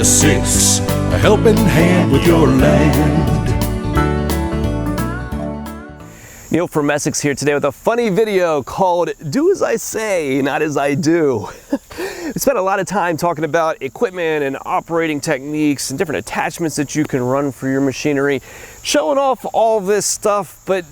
6, a helping hand with your land. Neil from Essex here today with a funny video called Do As I Say, Not As I Do. We spent a lot of time talking about equipment and operating techniques and different attachments that you can run for your machinery, showing off all this stuff, but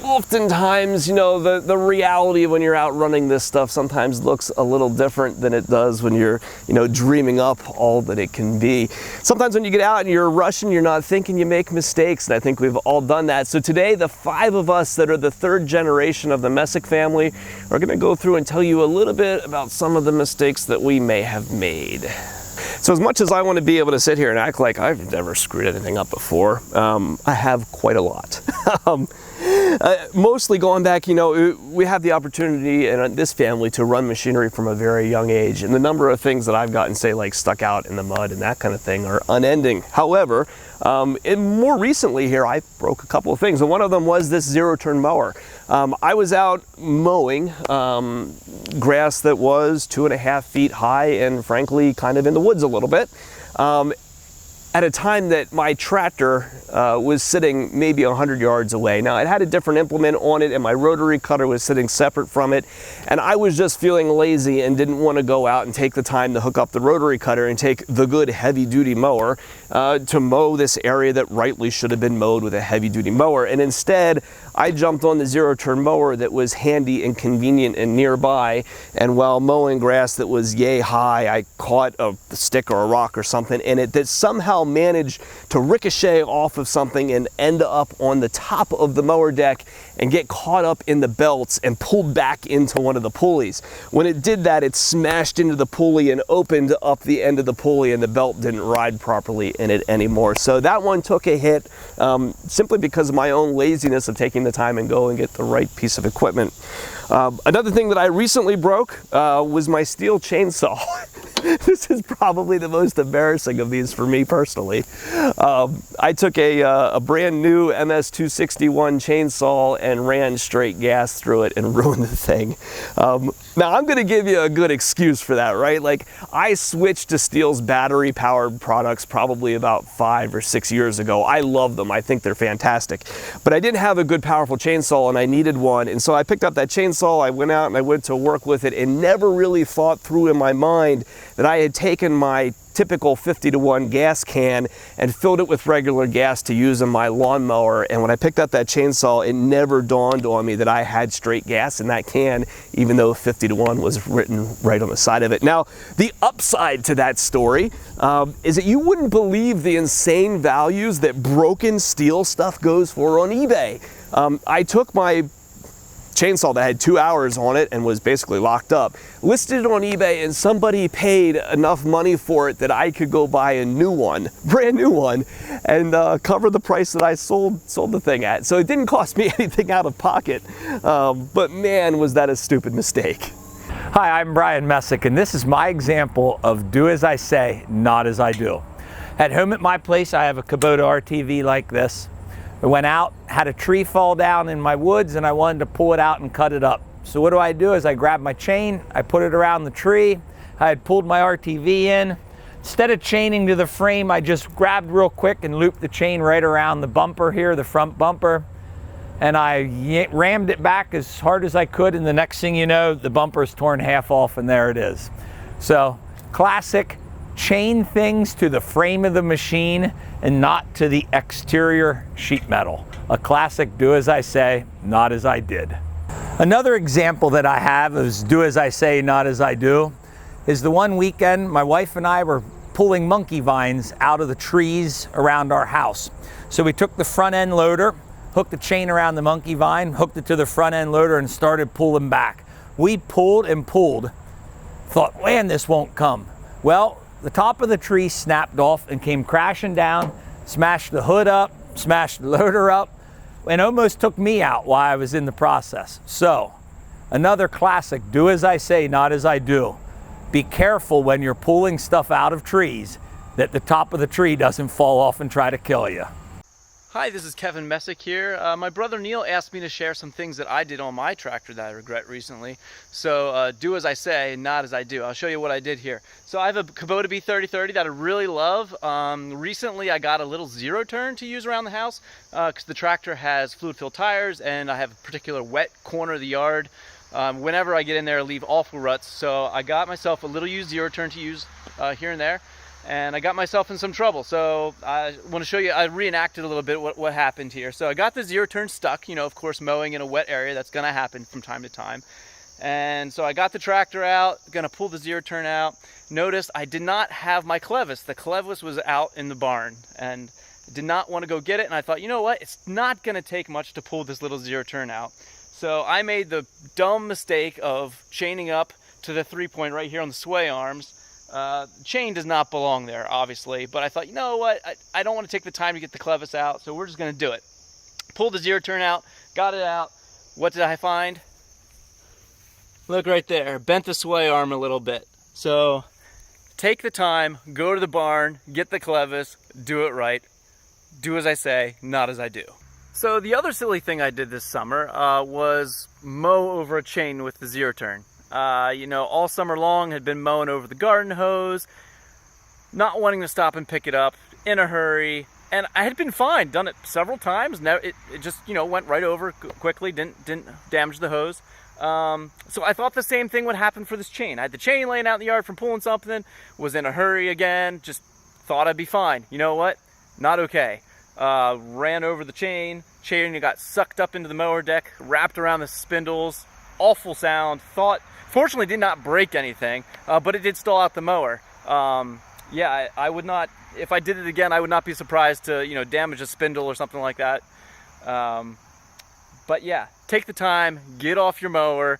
oftentimes, you know, the reality when you're out running this stuff sometimes looks a little different than it does when you're, you know, dreaming up all that it can be. Sometimes when you get out and you're rushing, you're not thinking, you make mistakes, and I think we've all done that. So today, the 5 of us that are the 3rd generation of the Messick family are going to go through and tell you a little bit about some of the mistakes that we may have made. So as much as I want to be able to sit here and act like I've never screwed anything up before, I have quite a lot. Mostly going back, you know, we have the opportunity in this family to run machinery from a very young age, and the number of things that I've gotten, say, like stuck out in the mud and that kind of thing are unending. However, more recently here, I broke a couple of things, and one of them was this zero-turn mower. I was out mowing grass that was 2.5 feet high and frankly kind of in the woods a little bit. At a time that my tractor was sitting maybe 100 yards away. Now, it had a different implement on it and my rotary cutter was sitting separate from it, and I was just feeling lazy and didn't want to go out and take the time to hook up the rotary cutter and take the good heavy-duty mower to mow this area that rightly should have been mowed with a heavy-duty mower. And instead, I jumped on the zero-turn mower that was handy and convenient and nearby, and while mowing grass that was yay high, I caught a stick or a rock or something in it that somehow managed to ricochet off of something and end up on the top of the mower deck and get caught up in the belts and pulled back into one of the pulleys. When it did that, it smashed into the pulley and opened up the end of the pulley, and the belt didn't ride properly in it anymore. So that one took a hit simply because of my own laziness of taking the time and go and get the right piece of equipment. Another thing that I recently broke was my steel chainsaw. This is probably the most embarrassing of these for me personally. I took a brand new MS-261 chainsaw and ran straight gas through it and ruined the thing. Now I'm gonna give you a good excuse for that, right? Like, I switched to Steel's battery powered products probably about 5 or 6 years ago. I love them, I think they're fantastic. But I didn't have a good powerful chainsaw and I needed one, and so I picked up that chainsaw, I went out and I went to work with it and never really thought through in my mind that I had taken my typical 50-to-1 gas can and filled it with regular gas to use in my lawnmower. And when I picked up that chainsaw, it never dawned on me that I had straight gas in that can, even though 50-to-1 was written right on the side of it. Now, the upside to that story is that you wouldn't believe the insane values that broken steel stuff goes for on eBay. I took my chainsaw that had 2 hours on it and was basically locked up, listed it on eBay, and somebody paid enough money for it that I could go buy a new one, brand new one, and cover the price that I sold the thing at. So it didn't cost me anything out of pocket, but man, was that a stupid mistake. Hi, I'm Brian Messick, and this is my example of do as I say, not as I do. At home at my place, I have a Kubota RTV like this. I went out, had a tree fall down in my woods, and I wanted to pull it out and cut it up. So what do? Is I grab my chain, I put it around the tree. I had pulled my RTV in. Instead of chaining to the frame, I just grabbed real quick and looped the chain right around the bumper here, the front bumper. And I rammed it back as hard as I could, and the next thing you know, the bumper is torn half off, and there it is. So, classic, chain things to the frame of the machine and not to the exterior sheet metal. A classic do as I say, not as I did. Another example that I have is do as I say, not as I do, is the one weekend my wife and I were pulling monkey vines out of the trees around our house. So we took the front end loader, hooked the chain around the monkey vine, hooked it to the front end loader, and started pulling back. We pulled and pulled, thought, man, this won't come. Well, the top of the tree snapped off and came crashing down, smashed the hood up, smashed the loader up, and almost took me out while I was in the process. So, another classic, do as I say, not as I do. Be careful when you're pulling stuff out of trees that the top of the tree doesn't fall off and try to kill you. Hi, this is Kevin Messick here. My brother Neil asked me to share some things that I did on my tractor that I regret recently. So do as I say, not as I do. I'll show you what I did here. So I have a Kubota B3030 that I really love. Recently I got a little zero turn to use around the house because the tractor has fluid filled tires and I have a particular wet corner of the yard. Whenever I get in there, I leave awful ruts. So I got myself a little used zero turn to use here and there. And I got myself in some trouble. So I want to show you, I reenacted a little bit what happened here. So I got the zero turn stuck, you know, of course, mowing in a wet area, that's gonna happen from time to time. And so I got the tractor out, gonna pull the zero turn out. Notice I did not have my clevis. The clevis was out in the barn and did not want to go get it. And I thought, you know what, it's not gonna take much to pull this little zero turn out. So I made the dumb mistake of chaining up to the 3-point right here on the sway arms. Chain does not belong there, obviously, but I thought, you know what, I don't want to take the time to get the clevis out, so we're just going to do it. Pulled the zero turn out, got it out. What did I find? Look right there, bent the sway arm a little bit. So take the time, go to the barn, get the clevis, do it right. Do as I say, not as I do. So the other silly thing I did this summer was mow over a chain with the zero turn. You know, all summer long had been mowing over the garden hose, not wanting to stop and pick it up, in a hurry, and I had been fine, done it several times. Now it just, you know, went right over quickly, didn't damage the hose. So I thought the same thing would happen for this chain. I had the chain laying out in the yard from pulling something, was in a hurry again, just thought I'd be fine. You know what? Not okay. Ran over the chain got sucked up into the mower deck, wrapped around the spindles, awful sound, fortunately did not break anything, but it did stall out the mower. Yeah, I would not, if I did it again, I would not be surprised to, you know, damage a spindle or something like that. But yeah, take the time, get off your mower,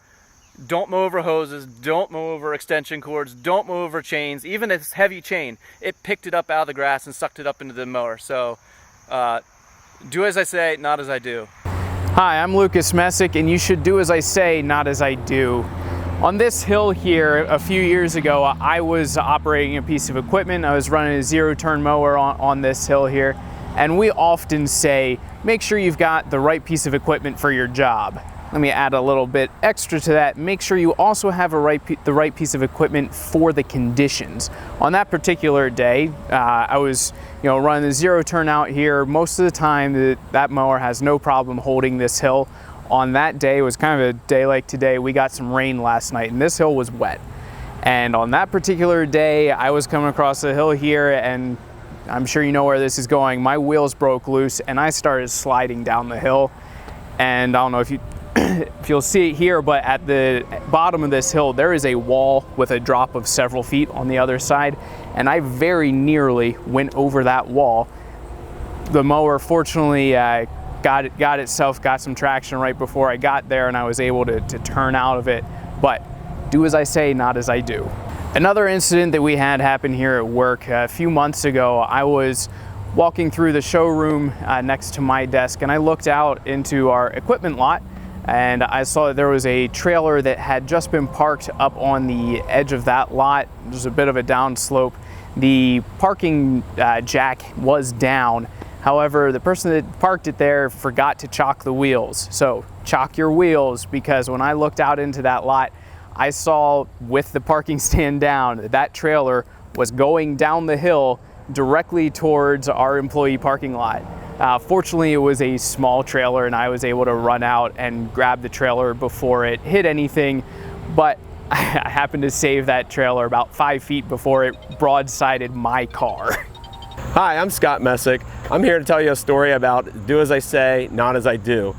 don't mow over hoses, don't mow over extension cords, don't mow over chains. Even this heavy chain, it picked it up out of the grass and sucked it up into the mower. So do as I say, not as I do. Hi, I'm Lucas Messick, and you should do as I say, not as I do. On this hill here, a few years ago, I was operating a piece of equipment. I was running a zero-turn mower on this hill here, and we often say, make sure you've got the right piece of equipment for your job. Let me add a little bit extra to that. Make sure you also have the right piece of equipment for the conditions. On that particular day, I was, you know, running the zero turn out here. Most of the time, that mower has no problem holding this hill. On that day, it was kind of a day like today. We got some rain last night, and this hill was wet. And on that particular day, I was coming across the hill here, and I'm sure you know where this is going. My wheels broke loose, and I started sliding down the hill. And I don't know if you'll see it here, but at the bottom of this hill, there is a wall with a drop of several feet on the other side, and I very nearly went over that wall. The mower fortunately got some traction right before I got there, and I was able to turn out of it. But do as I say, not as I do. Another incident that we had happen here at work a few months ago, I was walking through the showroom next to my desk, and I looked out into our equipment lot, and I saw that there was a trailer that had just been parked up on the edge of that lot. There's a bit of a downslope. The parking jack was down. However, the person that parked it there forgot to chock the wheels. So chock your wheels, because when I looked out into that lot, I saw, with the parking stand down, that trailer was going down the hill directly towards our employee parking lot. Fortunately, it was a small trailer, and I was able to run out and grab the trailer before it hit anything, but I happened to save that trailer about 5 feet before it broadsided my car. Hi, I'm Scott Messick. I'm here to tell you a story about do as I say, not as I do.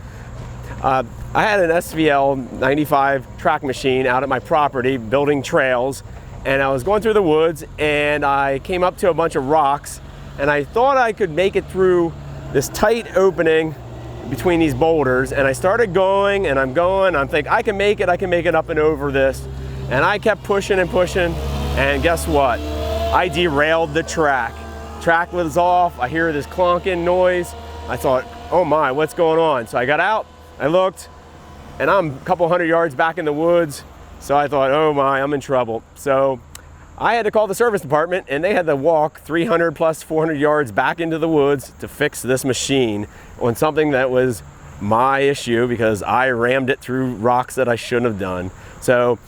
I had an SVL 95 track machine out at my property building trails, and I was going through the woods, and I came up to a bunch of rocks, and I thought I could make it through this tight opening between these boulders, and I started going, and I'm thinking, I can make it up and over this. And I kept pushing and pushing, and guess what? I derailed the track. Track was off, I hear this clonking noise. I thought, oh my, what's going on? So I got out, I looked, and I'm a couple hundred yards back in the woods. So I thought, oh my, I'm in trouble. So I had to call the service department, and they had to walk 300 plus 400 yards back into the woods to fix this machine on something that was my issue because I rammed it through rocks that I shouldn't have done. So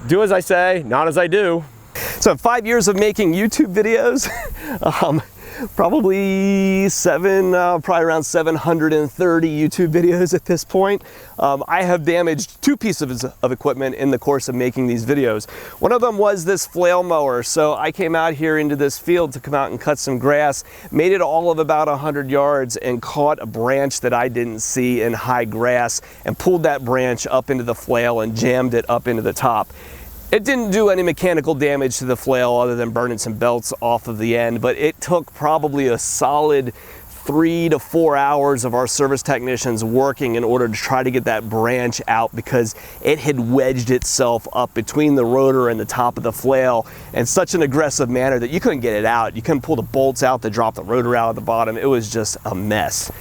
do as I say, not as I do. So 5 years of making YouTube videos, probably around 730 YouTube videos at this point. I have damaged 2 pieces of equipment in the course of making these videos. One of them was this flail mower. So I came out here into this field to come out and cut some grass, made it all of about 100 yards and caught a branch that I didn't see in high grass and pulled that branch up into the flail and jammed it up into the top. It didn't do any mechanical damage to the flail other than burning some belts off of the end, but it took probably a solid 3 to 4 hours of our service technicians working in order to try to get that branch out because it had wedged itself up between the rotor and the top of the flail in such an aggressive manner that you couldn't get it out. You couldn't pull the bolts out to drop the rotor out at the bottom. It was just a mess.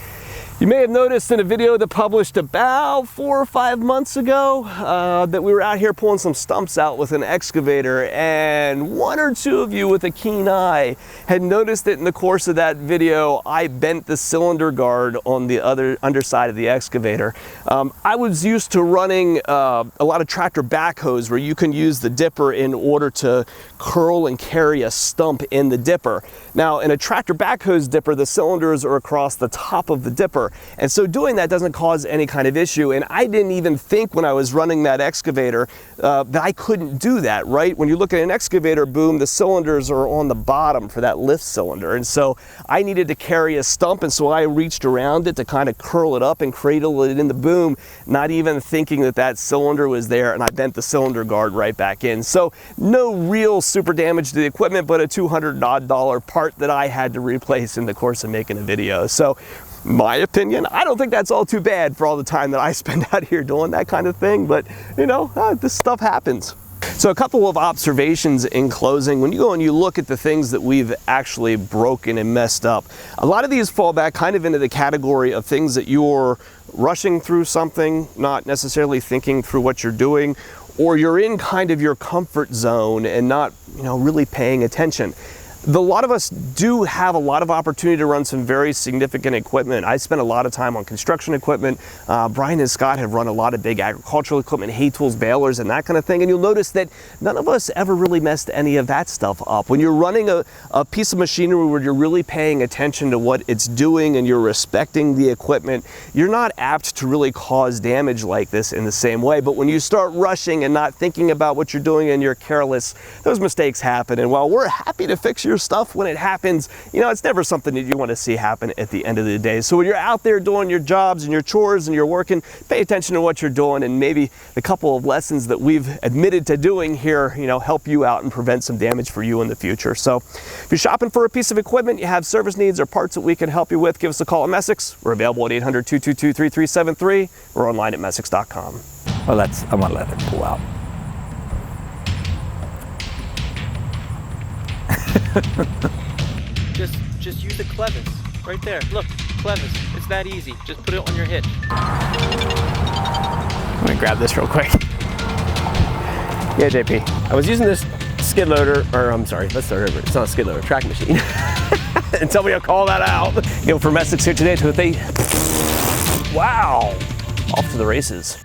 You may have noticed in a video that published about 4 or 5 months ago that we were out here pulling some stumps out with an excavator, and 1 or 2 of you with a keen eye had noticed that in the course of that video I bent the cylinder guard on the underside of the excavator. I was used to running a lot of tractor backhoes where you can use the dipper in order to curl and carry a stump in the dipper. Now in a tractor backhoe's dipper, the cylinders are across the top of the dipper. And so doing that doesn't cause any kind of issue. And I didn't even think when I was running that excavator that I couldn't do that, right? When you look at an excavator boom, the cylinders are on the bottom for that lift cylinder. And so I needed to carry a stump, and so I reached around it to kind of curl it up and cradle it in the boom, not even thinking that that cylinder was there, and I bent the cylinder guard right back in. So no real super damage to the equipment, but a $200 odd part that I had to replace in the course of making a video. So my opinion, I don't think that's all too bad for all the time that I spend out here doing that kind of thing, but you know, this stuff happens. So a couple of observations in closing. When you go and you look at the things that we've actually broken and messed up, a lot of these fall back kind of into the category of things that you're rushing through something, not necessarily thinking through what you're doing, or you're in kind of your comfort zone and not, you know, really paying attention. A lot of us do have a lot of opportunity to run some very significant equipment. I spent a lot of time on construction equipment. Brian and Scott have run a lot of big agricultural equipment, hay tools, balers, and that kind of thing. And you'll notice that none of us ever really messed any of that stuff up. When you're running a piece of machinery where you're really paying attention to what it's doing and you're respecting the equipment, you're not apt to really cause damage like this in the same way. But when you start rushing and not thinking about what you're doing and you're careless, those mistakes happen. And while we're happy to fix your stuff when it happens, you know, it's never something that you want to see happen at the end of the day. So when you're out there doing your jobs and your chores and you're working, pay attention to what you're doing, and maybe the couple of lessons that we've admitted to doing here, you know, help you out and prevent some damage for you in the future. So if you're shopping for a piece of equipment, you have service needs or parts that we can help you with, give us a call at Messick's. We're available at 800-222-3373 or online at messicks.com. Well, I'm gonna let it pull out. Just use the clevis right there. Look, clevis. It's that easy. Just put it on your hitch. Let me grab this real quick. Yeah, JP, I was using this skid loader, or I'm sorry, let's start over. It's not a skid loader, track machine. And somebody will call that out. You know, for Messick's here today, wow, off to the races.